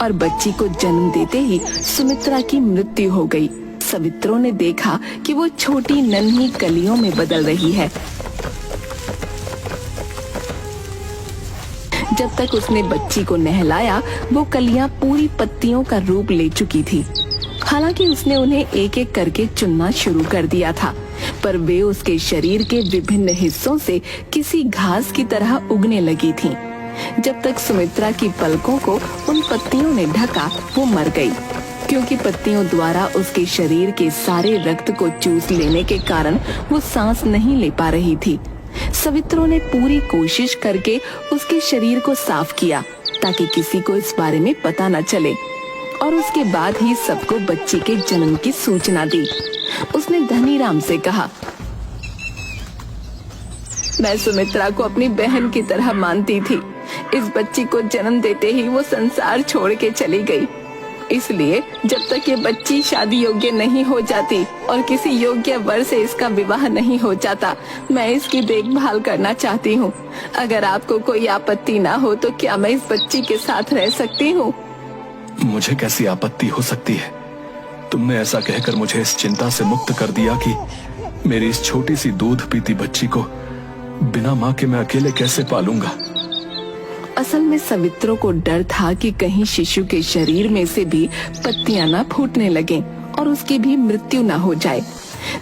और बच्ची को जन्म देते ही सुमित्रा की मृत्यु हो गई। सवित्रों ने देखा कि वो छोटी नन्ही कलियों में बदल रही है। जब तक उसने बच्ची को नहलाया, वो कलियां पूरी पत्तियों का रूप ले चुकी थी। हालांकि उसने उन्हें एक एक करके चुनना शुरू कर दिया था, पर वे उसके शरीर के विभिन्न हिस्सों से किसी घास की तरह उगने लगी थीं। जब तक सुमित्रा की पलकों को उन पत्तियों ने ढका, वो मर गई, क्योंकि पत्तियों द्वारा उसके शरीर के सारे रक्त को चूस लेने के कारण वो सांस नहीं ले पा रही थी। सवित्रों ने पूरी कोशिश करके उसके शरीर को साफ किया ताकि किसी को इस बारे में पता न चले, और उसके बाद ही सबको बच्ची के जन्म की सूचना दी। उसने धनीराम से कहा, मैं सुमित्रा को अपनी बहन की तरह मानती थी। इस बच्ची को जन्म देते ही वो संसार छोड़ के चली गई। इसलिए जब तक ये बच्ची शादी योग्य नहीं हो जाती और किसी योग्य वर से इसका विवाह नहीं हो जाता, मैं इसकी देखभाल करना चाहती हूँ। अगर आपको कोई आपत्ति ना हो तो क्या मैं इस बच्ची के साथ रह सकती हूँ? मुझे कैसी आपत्ति हो सकती है? तुमने ऐसा कहकर मुझे इस चिंता से मुक्त कर दिया कि मेरी इस छोटी सी दूध पीती बच्ची को बिना माँ के मैं अकेले कैसे पालूंगा। असल में सवित्रों को डर था कि कहीं शिशु के शरीर में से भी पत्तियां ना फूटने लगें और उसकी भी मृत्यु ना हो जाए।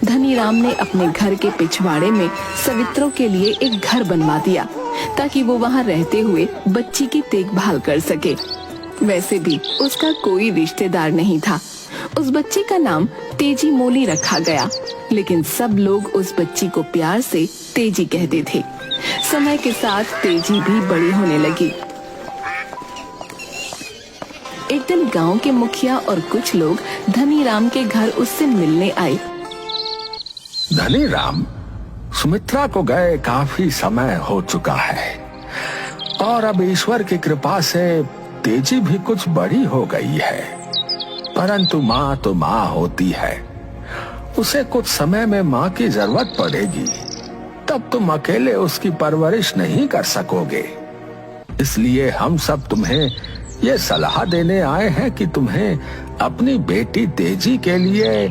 धनीराम ने अपने घर के पिछवाड़े में सवित्रों के लिए एक घर बनवा दिया ताकि वो वहाँ रहते हुए बच्ची की देखभाल कर सके। वैसे भी उसका कोई रिश्तेदार नहीं था। उस बच्ची का नाम तेजी मोली रखा गया, लेकिन सब लोग उस बच्ची को प्यार से तेजी कहते थे। समय के साथ तेजी भी बड़ी होने लगी। एक दिन गांव के मुखिया और कुछ लोग धनीराम के घर उससे मिलने आए। धनीराम, सुमित्रा को गए काफी समय हो चुका है और अब ईश्वर की कृपा से तेजी भी कुछ बड़ी हो गई है, परंतु माँ तो माँ होती है। उसे कुछ समय में माँ की जरूरत पड़ेगी, तब तुम अकेले उसकी परवरिश नहीं कर सकोगे। इसलिए हम सब तुम्हें ये सलाह देने आए हैं कि तुम्हें अपनी बेटी तेजी के लिए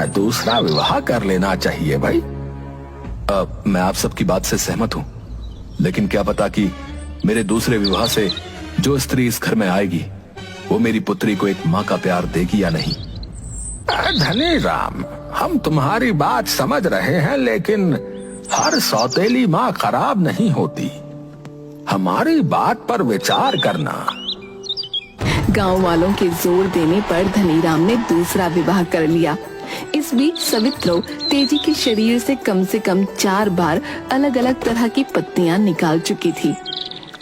दूसरा विवाह कर लेना चाहिए भाई। मैं आप सबकी बात से सहमत हूँ, लेकिन क्या पता कि मेरे दूसरे विवाह से जो स्त्री इस घर में आएगी वो मेरी पुत्री को एक माँ का प्यार देगी या नहीं। धनीराम, हम तुम्हारी बात समझ रहे हैं, लेकिन हर सौतेली माँ खराब नहीं होती। हमारी बात पर विचार करना। गांव वालों के जोर देने पर धनीराम ने दूसरा विवाह कर लिया। इस बीच सवित्रों तेजी के शरीर से कम 4 बार अलग अलग तरह की पत्तियां निकाल चुकी थी।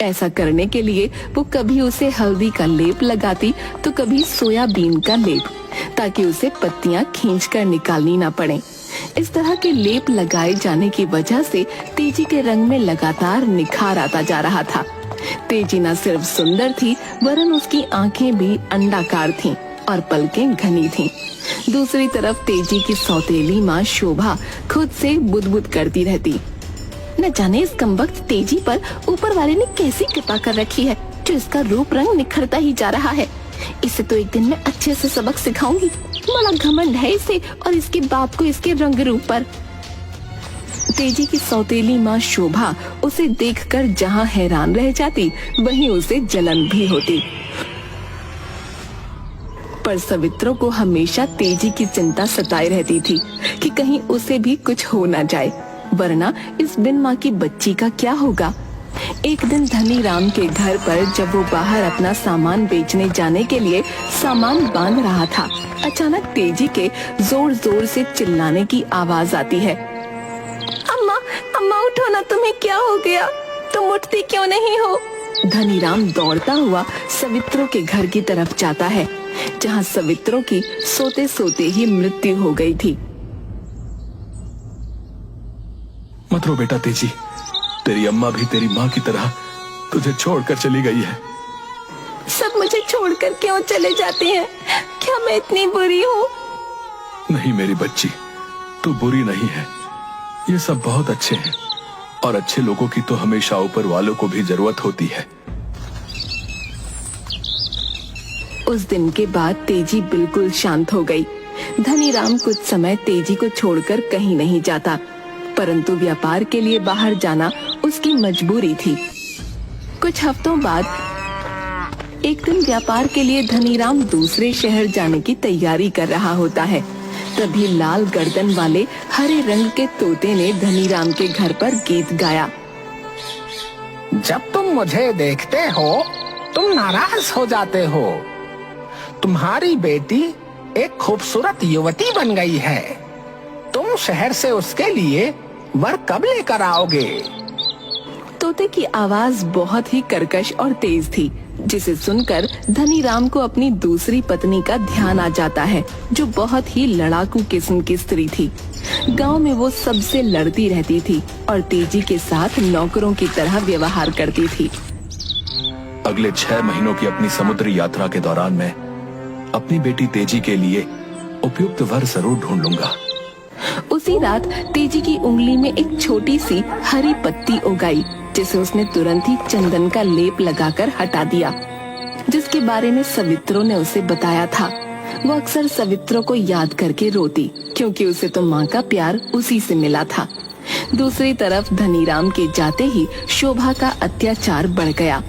ऐसा करने के लिए वो कभी उसे हल्दी का लेप लगाती तो कभी सोयाबीन का लेप, ताकि उसे पत्तियां खींचकर निकालनी ना पड़े। इस तरह के लेप लगाए जाने की वजह से तेजी के रंग में लगातार निखार आता जा रहा था। तेजी न सिर्फ सुंदर थी, वरन उसकी आंखें भी अंडाकार थीं और पलकें घनी थीं। दूसरी तरफ तेजी की सौतेली माँ शोभा खुद से बुदबुद करती रहती। न जाने इस कमबख्त तेजी पर ऊपर वाले ने कैसी कृपा कर रखी है, जो इसका रूप रंग निखरता ही जा रहा है। इसे तो एक दिन में अच्छे से सबक सिखाऊंगी। बड़ा घमंड है इसे और इसके बाप को इसके रंग रूप पर। तेजी की सौतेली माँ शोभा उसे देखकर जहाँ हैरान रह जाती, वहीं उसे जलन भी होती। पर सवित्रों को हमेशा तेजी की चिंता सताए रहती थी कि कहीं उसे भी कुछ हो न जाए, वरना इस बिन माँ की बच्ची का क्या होगा। एक दिन धनीराम के घर पर जब वो बाहर अपना सामान बेचने जाने के लिए सामान बांध रहा था, अचानक तेजी के जोर जोर से चिल्लाने की आवाज आती है। अम्मा, अम्मा उठो ना, तुम्हें क्या हो गया? तुम उठती क्यों नहीं हो? धनीराम दौड़ता हुआ सवित्रों के घर की तरफ जाता है, जहाँ सवित्रों की सोते सोते ही मृत्यु हो गई थी। मत रो बेटा तेजी, तेरी अम्मा भी तेरी माँ की तरह तुझे छोड़कर चली गई है। सब मुझे छोड़कर क्यों चले जाते हैं? क्या मैं इतनी बुरी हूँ? नहीं मेरी बच्ची, तू बुरी नहीं है। ये सब बहुत अच्छे हैं और अच्छे लोगों की तो हमेशा ऊपर वालों को भी जरूरत होती है। उस दिन के बाद तेजी बिल्कुल शांत हो गई। धनीराम कुछ समय तेजी को छोड़कर कहीं नहीं जाता, परंतु व्यापार के लिए बाहर जाना उसकी मजबूरी थी। कुछ हफ्तों बाद एक दिन व्यापार के लिए धनीराम दूसरे शहर जाने की तैयारी कर रहा होता है। तभी लाल गर्दन वाले हरे रंग के तोते ने धनीराम के घर पर गीत गाया। जब तुम मुझे देखते हो तुम नाराज हो जाते हो। तुम्हारी बेटी एक खूबसूरत युवती बन गई है। तुम शहर से उसके लिए वर कब लेकर आओगे? तोते की आवाज बहुत ही कर्कश और तेज थी, जिसे सुनकर धनीराम को अपनी दूसरी पत्नी का ध्यान आ जाता है, जो बहुत ही लड़ाकू किस्म की स्त्री थी। गांव में वो सबसे लड़ती रहती थी और तेजी के साथ नौकरों की तरह व्यवहार करती थी। अगले 6 महीनों की अपनी समुद्री यात्रा के दौरान मैं अपनी बेटी तेजी के लिए उपयुक्त वर जरूर ढूंढ लूंगा। उसी रात तेजी की उंगली में एक छोटी सी हरी पत्ती उग आई, जिसे उसने तुरंत ही चंदन का लेप लगाकर हटा दिया, जिसके बारे में सवित्रो ने उसे बताया था। वो अक्सर सवित्रो को याद करके रोती, क्योंकि उसे तो माँ का प्यार उसी से मिला था। दूसरी तरफ धनीराम के जाते ही शोभा का अत्याचार बढ़ गया।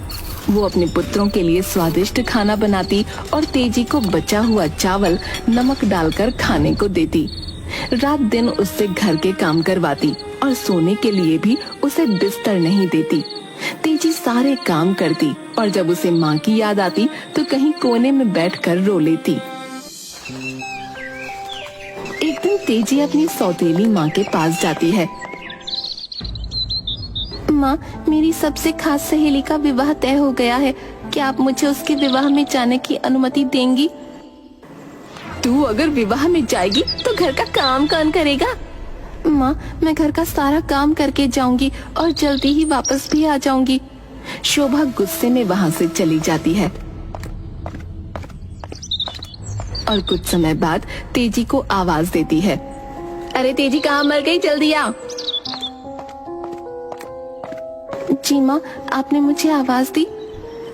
वो अपने पुत्रों के लिए स्वादिष्ट खाना बनाती और तेजी को बचा हुआ चावल नमक डालकर खाने को देती। रात दिन उससे घर के काम करवाती और सोने के लिए भी उसे बिस्तर नहीं देती। तेजी सारे काम करती और जब उसे माँ की याद आती तो कहीं कोने में बैठकर रो लेती। एक दिन तेजी अपनी सौतेली माँ के पास जाती है। माँ, मेरी सबसे खास सहेली का विवाह तय हो गया है। क्या आप मुझे उसके विवाह में जाने की अनुमति देंगी? तू अगर विवाह में जाएगी तो घर का काम कौन करेगा? माँ, मैं घर का सारा काम करके जाऊंगी और जल्दी ही वापस भी आ जाऊंगी। शोभा गुस्से में वहाँ से चली जाती है और कुछ समय बाद तेजी को आवाज देती है। अरे तेजी, कहाँ मर गई? जल्दी आ। जी माँ, आपने मुझे आवाज दी।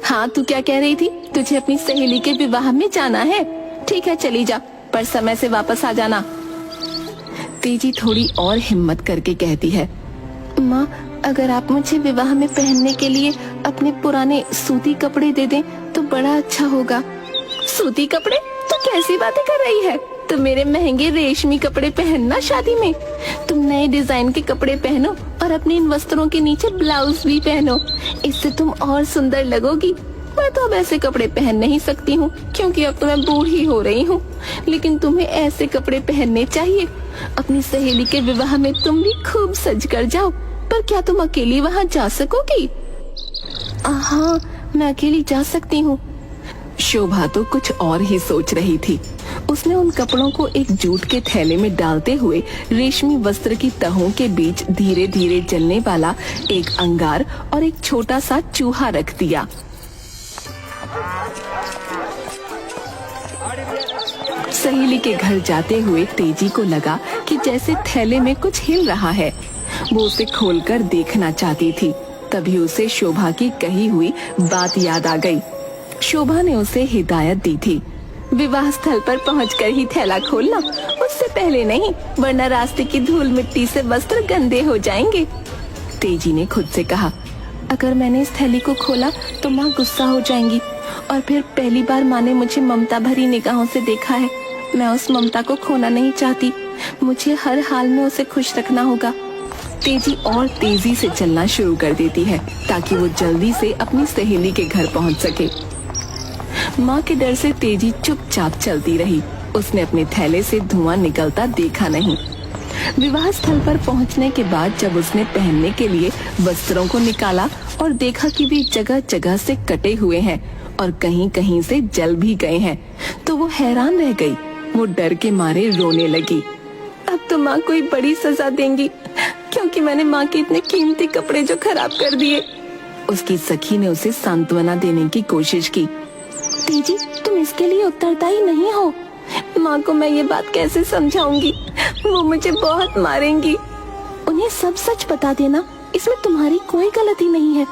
हाँ, तू क्या कह रही थी? तुझे अपनी सहेली के विवाह में जाना है? ठीक है, चली जा, पर समय से वापस आ जाना। तेजी थोड़ी और हिम्मत करके कहती है। माँ, अगर आप मुझे विवाह में पहनने के लिए अपने पुराने सूती कपड़े दे दें तो बड़ा अच्छा होगा। सूती कपड़े? तो कैसी बातें कर रही है? तुम मेरे महंगे रेशमी कपड़े पहनना शादी में। तुम नए डिजाइन के कपड़े पहनो और अपने इन वस्त्रों के नीचे ब्लाउज भी पहनो, इससे तुम और सुंदर लगोगी। मैं तो अब ऐसे कपड़े पहन नहीं सकती हूँ, क्योंकि अब तो मैं बूढ़ी हो रही हूँ, लेकिन तुम्हें ऐसे कपड़े पहनने चाहिए। अपनी सहेली के विवाह में तुम भी खूब सज कर जाओ। पर क्या तुम अकेली वहाँ जा सकोगी? हाँ, मैं अकेली जा सकती हूँ। शोभा तो कुछ और ही सोच रही थी। उसने उन कपड़ों को एक जूट के थैले में डालते हुए रेशमी वस्त्र की तहों के बीच धीरे धीरे जलने वाला एक अंगार और एक छोटा सा चूहा रख दिया। सहेली के घर जाते हुए तेजी को लगा कि जैसे थैले में कुछ हिल रहा है। वो उसे खोलकर देखना चाहती थी। तभी उसे शोभा की कही हुई बात याद आ गई। शोभा ने उसे हिदायत दी थी, विवाह स्थल पर पहुंचकर ही थैला खोलना, उससे पहले नहीं, वरना रास्ते की धूल मिट्टी से वस्त्र गंदे हो जाएंगे। तेजी ने खुद से कहा, अगर मैंने इस थैली को खोला तो माँ गुस्सा हो जाएंगी, और फिर पहली बार माँ ने मुझे ममता भरी निगाहों से देखा है। मैं उस ममता को खोना नहीं चाहती। मुझे हर हाल में उसे खुश रखना होगा। तेजी और तेजी से चलना शुरू कर देती है ताकि वो जल्दी से अपनी सहेली के घर पहुंच सके। माँ के डर से तेजी चुपचाप चलती रही। उसने अपने थैले से धुआं निकलता देखा नहीं। विवाह स्थल पर पहुंचने के बाद जब उसने पहनने के लिए वस्त्रों को निकाला और देखा कि वे जगह जगह से कटे हुए हैं और कहीं कहीं से जल भी गए हैं, तो वो हैरान रह गई। वो डर के मारे रोने लगी। अब तो माँ कोई बड़ी सजा देंगी, क्योंकि मैंने माँ के इतने कीमती कपड़े जो खराब कर दिए। उसकी सखी ने उसे सांत्वना देने की कोशिश की। तेजी, तुम इसके लिए उत्तरदायी नहीं हो। माँ को मैं ये बात कैसे समझाऊंगी? वो मुझे बहुत मारेंगी। उन्हें सब सच बता देना, इसमें तुम्हारी कोई गलती नहीं है।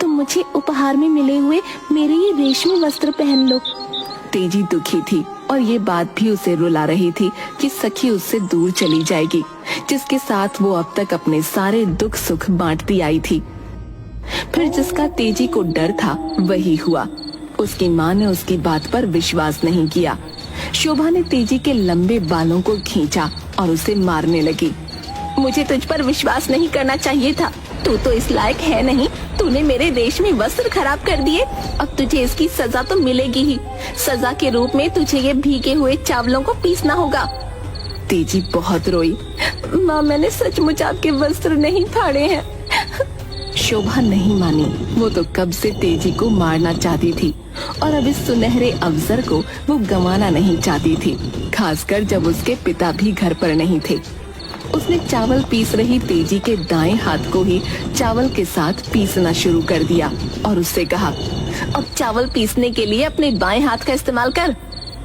तुम मुझे उपहार में मिले हुए मेरे ये रेशमी वस्त्र पहन लो। तेजी दुखी थी और ये बात भी उसे रुला रही थी कि सखी उससे दूर चली जाएगी, जिसके साथ वो अब तक अपने सारे दुख सुख बांटती आई थी। फिर जिसका तेजी को डर था वही हुआ। उसकी माँ ने उसकी बात पर विश्वास नहीं किया। शोभा ने तेजी के लंबे बालों को खींचा और उसे मारने लगी। मुझे तुझ पर विश्वास नहीं करना चाहिए था, तू तो इस लायक है नहीं। तूने मेरे रेशमी वस्त्र खराब कर दिए, अब तुझे इसकी सजा तो मिलेगी ही। सजा के रूप में तुझे ये भीगे हुए चावलों को पीसना होगा। तेजी बहुत रोई। माँ, मैंने सचमुच आपके वस्त्र नहीं फाड़े हैं। शोभा नहीं मानी। वो तो कब से तेजी को मारना चाहती थी और अब इस सुनहरे अवसर को वो गंवाना नहीं चाहती थी, खासकर जब उसके पिता भी घर पर नहीं थे। उसने चावल पीस रही तेजी के दाएं हाथ को ही चावल के साथ पीसना शुरू कर दिया और उससे कहा, अब चावल पीसने के लिए अपने बाएं हाथ का इस्तेमाल कर।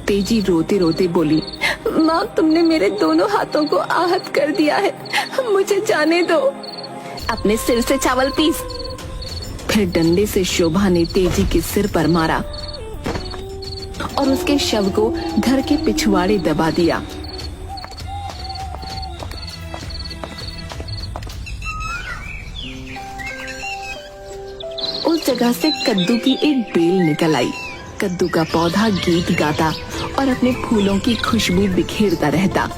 तेजी रोते रोते बोली, माँ, तुमने मेरे दोनों हाथों को आहत कर दिया है, मुझे जाने दो। अपने सिर से चावल पीस। फिर डंडे से शोभा ने तेजी के सिर पर मारा और उसके शव को घर के पिछवाड़े दबा दिया। उस जगह से कद्दू की एक बेल निकल आई। कद्दू का पौधा गीत गाता और अपने फूलों की खुशबू बिखेरता रहता।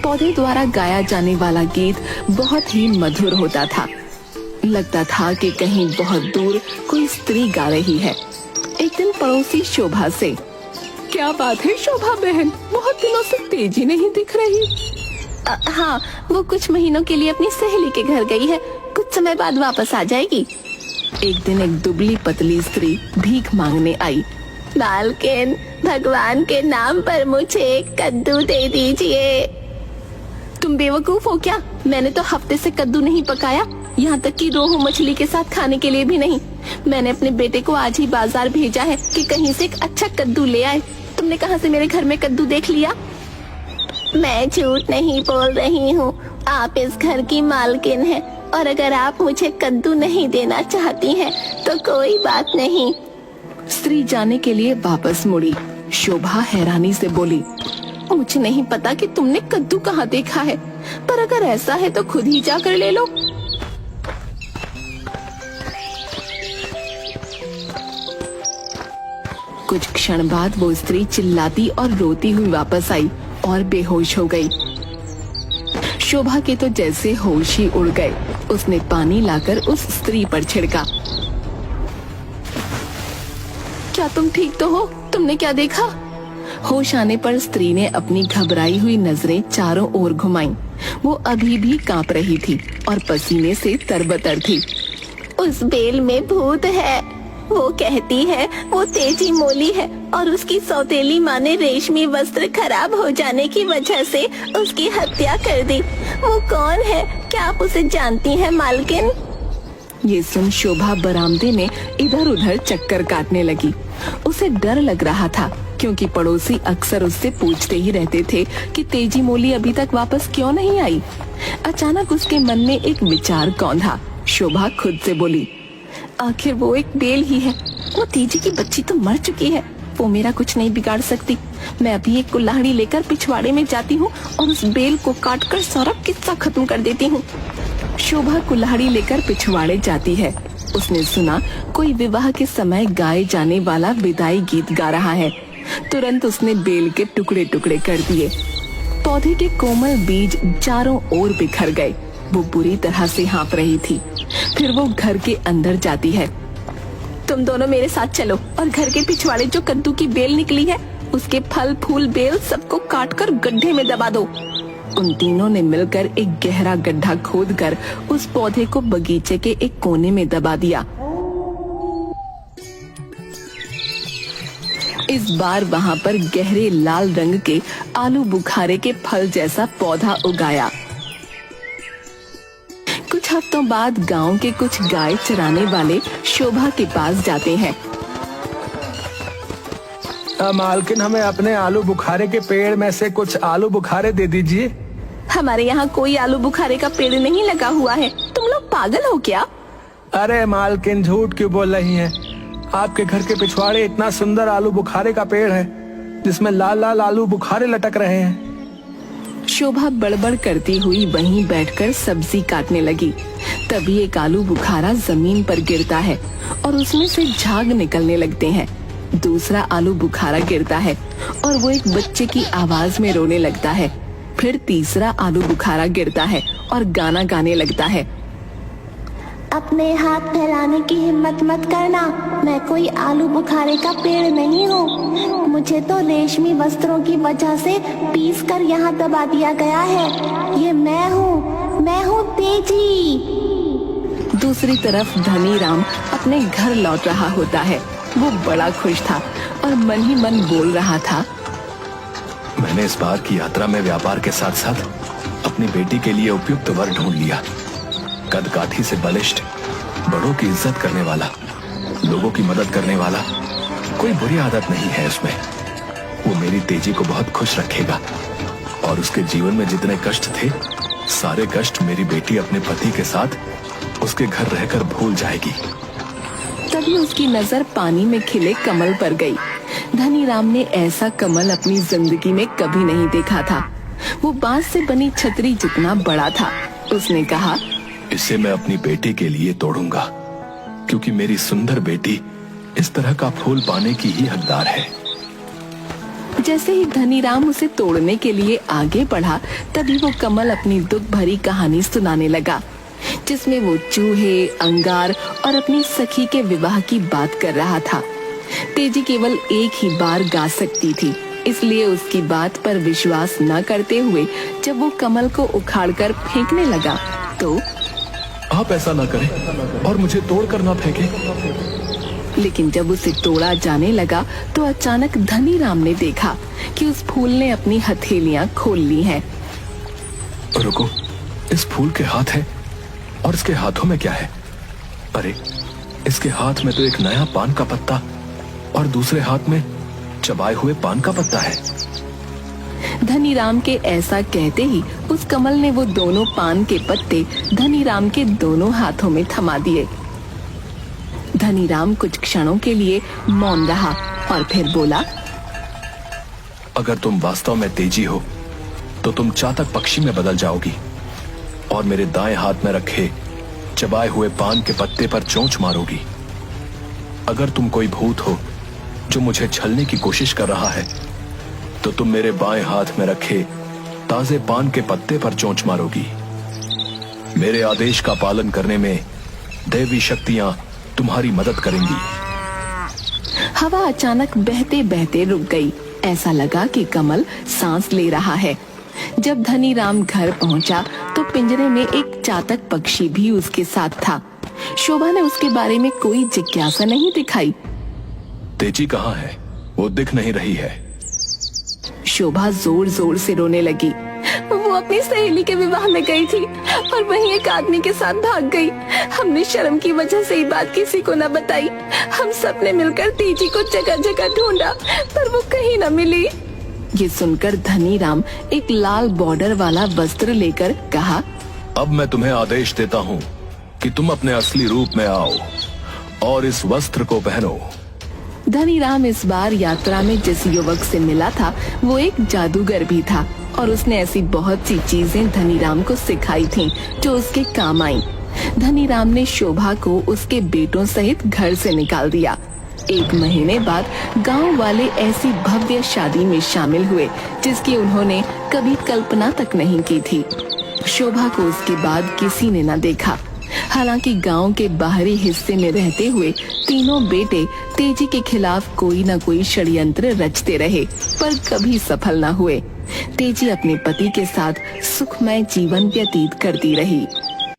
पौधे द्वारा गाया जाने वाला गीत बहुत ही मधुर होता था। लगता था कि कहीं बहुत दूर कोई स्त्री गा रही है। एक दिन पड़ोसी शोभा से, क्या बात है शोभा बहन, बहुत दिनों से तेजी नहीं दिख रही। हाँ, वो कुछ महीनों के लिए अपनी सहेली के घर गई है, कुछ समय बाद वापस आ जाएगी। एक दिन एक दुबली पतली स्त्री भीख मांगने आई। मालकिन, भगवान के नाम पर मुझे एक कद्दू दे दीजिए। तुम बेवकूफ हो क्या? मैंने तो हफ्ते से कद्दू नहीं पकाया, यहाँ तक कि रोहू मछली के साथ खाने के लिए भी नहीं। मैंने अपने बेटे को आज ही बाजार भेजा है कि कहीं से एक अच्छा कद्दू ले आए। तुमने कहाँ से मेरे घर में कद्दू देख लिया? मैं झूठ नहीं बोल रही हूँ, आप इस घर की मालकिन हैं और अगर आप मुझे कद्दू नहीं देना चाहती हैं तो कोई बात नहीं। स्त्री जाने के लिए वापस मुड़ी। शोभा हैरानी से बोली, मुझे नहीं पता कि तुमने कद्दू कहाँ देखा है, पर अगर ऐसा है तो खुद ही जाकर ले लो। कुछ क्षण बाद वो स्त्री चिल्लाती और रोती हुई वापस आई और बेहोश हो गई। शोभा के तो जैसे होश ही उड़ गए। उसने पानी लाकर उस स्त्री पर छिड़का। क्या तुम ठीक तो हो? तुमने क्या देखा? होश आने पर स्त्री ने अपनी घबराई हुई नजरें चारों ओर घुमाईं। वो अभी भी कांप रही थी और पसीने से तरबतर थी। उस बेल में भूत है। वो कहती है वो तेजी मोली है और उसकी सौतेली माँ ने रेशमी वस्त्र खराब हो जाने की वजह से उसकी हत्या कर दी। वो कौन है? क्या आप उसे जानती हैं मालकिन? ये सुन शोभा बरामदे में इधर उधर चक्कर काटने लगी। उसे डर लग रहा था क्योंकि पड़ोसी अक्सर उससे पूछते ही रहते थे कि तेजी मोली अभी तक वापस क्यों नहीं आई। अचानक उसके मन में एक विचार कौंधा। शोभा खुद से बोली, आखिर वो एक बेल ही है। वो तेजी की बच्ची तो मर चुकी है, वो मेरा कुछ नहीं बिगाड़ सकती। मैं अभी एक कुल्हाड़ी लेकर पिछवाड़े में जाती हूँ और उस बेल को काटकर सारा किस्सा खत्म कर देती हूँ। शोभा कुल्हाड़ी लेकर पिछवाड़े जाती है। उसने सुना कोई विवाह के समय गाए जाने वाला विदाई गीत गा रहा है। तुरंत उसने बेल के टुकड़े टुकड़े कर दिए। पौधे के कोमल बीज चारों ओर बिखर गए। वो बुरी तरह से हाँफ रही थी। फिर वो घर के अंदर जाती है। तुम दोनों मेरे साथ चलो और घर के पिछवाड़े जो कद्दू की बेल निकली है उसके फल फूल बेल सबको काटकर गड्ढे में दबा दो। उन तीनों ने मिलकर एक गहरा गड्ढा खोदकर उस पौधे को बगीचे के एक कोने में दबा दिया। इस बार वहाँ पर गहरे लाल रंग के आलू बुखारे के फल जैसा पौधा उगाया। कुछ हफ्तों बाद गांव के कुछ गाय चराने वाले शोभा के पास जाते हैं। मालकिन, हमें अपने आलू बुखारे के पेड़ में से कुछ आलू बुखारे दे दीजिए। हमारे यहाँ कोई आलू बुखारे का पेड़ नहीं लगा हुआ है, तुम लोग पागल हो क्या? अरे मालकिन, झूठ क्यों बोल रही हैं? आपके घर के पिछवाड़े इतना सुंदर आलू बुखारे का पेड़ है जिसमें लाल लाल आलू बुखारे लटक रहे हैं। शोभा बड़बड़ करती हुई वहीं बैठकर सब्जी काटने लगी। तभी एक आलू बुखारा जमीन पर गिरता है और उसमें से झाग निकलने लगते हैं। दूसरा आलू बुखारा गिरता है और वो एक बच्चे की आवाज में रोने लगता है। फिर तीसरा आलू बुखारा गिरता है और गाना गाने लगता है। अपने हाथ फैलाने की हिम्मत मत करना, मैं कोई आलू बुखारे का पेड़ नहीं हूँ। मुझे तो रेशमी वस्त्रों की वजह से पीस कर यहाँ दबा दिया गया है। ये मैं हूँ तेजी। दूसरी तरफ धनी राम अपने घर लौट रहा होता है। वो बड़ा खुश था और मन ही मन बोल रहा था, मैंने इस बार की यात्रा में व्यापार के साथ साथ अपनी बेटी के लिए उपयुक्त वर ढूंढ लिया। कद काठी से बलिष्ठ, बड़ों की इज्जत करने वाला, लोगों की मदद करने वाला, कोई बुरी आदत नहीं है उसमें। वो मेरी तेजी को बहुत खुश रखेगा और उसके जीवन में जितने कष्ट थे, सारे कष्ट मेरी बेटी अपने पति के साथ उसके घर रहकर भूल जाएगी। तभी उसकी नजर पानी में खिले कमल पर गई। धनी राम ने ऐसा कमल अपनी जिंदगी में कभी नहीं देखा था। वो बांस से बनी छतरी जितना बड़ा था। उसने कहा, इसे मैं अपनी बेटी के लिए तोड़ूंगा, क्योंकि मेरी सुंदर बेटी इस तरह का फूल पाने की ही हकदार है। जैसे ही धनी राम उसे तोड़ने के लिए आगे बढ़ा, तभी वो कमल अपनी दुख भरी कहानी सुनाने लगा, जिसमें वो चूहे, अंगार और अपनी सखी के विवाह की बात कर रहा था। तेजी केवल एक ही बार गा सकती थी, इसलिए उसकी बात पर विश्वास न करते हुए जब वो कमल को उखाड़कर फेंकने लगा तो आप ऐसा ना करें और मुझे तोड़कर ना फेंकें। लेकिन जब उसे तोड़ा जाने लगा तो अचानक धनी राम ने देखा कि उस फूल ने अपनी हथेलियां खोल ली हैं। रुको, इस फूल के हाथ है और इसके हाथों में क्या है? अरे, इसके हाथ में तो एक नया पान का पत्ता और दूसरे हाथ में चबाए हुए पान का पत्ता है। धनी राम के ऐसा कहते ही उस कमल ने वो दोनों पान के पत्ते धनी राम के दोनों हाथों में थमा दिए। धनी राम कुछ क्षणों के लिए मौन रहा और फिर बोला, अगर तुम वास्तव में तेजी हो तो तुम चातक पक्षी में बदल जाओगी और मेरे दाएं हाथ में रखे चबाए हुए पान के पत्ते पर चोंच मारोगी। अगर तुम कोई भूत हो जो मुझे छलने की कोशिश कर रहा है तो तुम मेरे बाएं हाथ में रखे ताजे पान के पत्ते पर चोंच मारोगी। मेरे आदेश का पालन करने में दैवी शक्तियां तुम्हारी मदद करेंगी। हवा अचानक बहते बहते रुक गई। ऐसा लगा कि कमल सांस ले रहा है। जब धनी राम घर पहुंचा तो पिंजरे में एक चातक पक्षी भी उसके साथ था। शोभा ने उसके बारे में कोई जिज्ञासा नहीं दिखाई। तेजी कहाँ है? वो दिख नहीं रही है। शोभा जोर जोर से रोने लगी। वो अपनी सहेली के विवाह में गई थी और वहीं एक आदमी के साथ भाग गई। हमने शर्म की वजह से ये बात किसी को न बताई। हम सब ने मिलकर तेजी को जगह जगह ढूंढा पर वो कहीं न मिली। ये सुनकर धनी राम एक लाल बॉर्डर वाला वस्त्र लेकर कहा, अब मैं तुम्हें आदेश देता हूँ कि तुम अपने असली रूप में आओ और इस वस्त्र को पहनो। धनी राम इस बार यात्रा में जिस युवक से मिला था वो एक जादूगर भी था और उसने ऐसी बहुत सी चीजें धनी राम को सिखाई थीं जो उसके काम आई। धनी राम ने शोभा को उसके बेटों सहित घर से निकाल दिया। 1 महीने बाद गांव वाले ऐसी भव्य शादी में शामिल हुए जिसकी उन्होंने कभी कल्पना तक नहीं की थी। शोभा को उसके बाद किसी ने न देखा। हालांकि गांव के बाहरी हिस्से में रहते हुए तीनों बेटे तेजी के खिलाफ कोई न कोई षड्यंत्र रचते रहे पर कभी सफल न हुए। तेजी अपने पति के साथ सुखमय जीवन व्यतीत करती रही।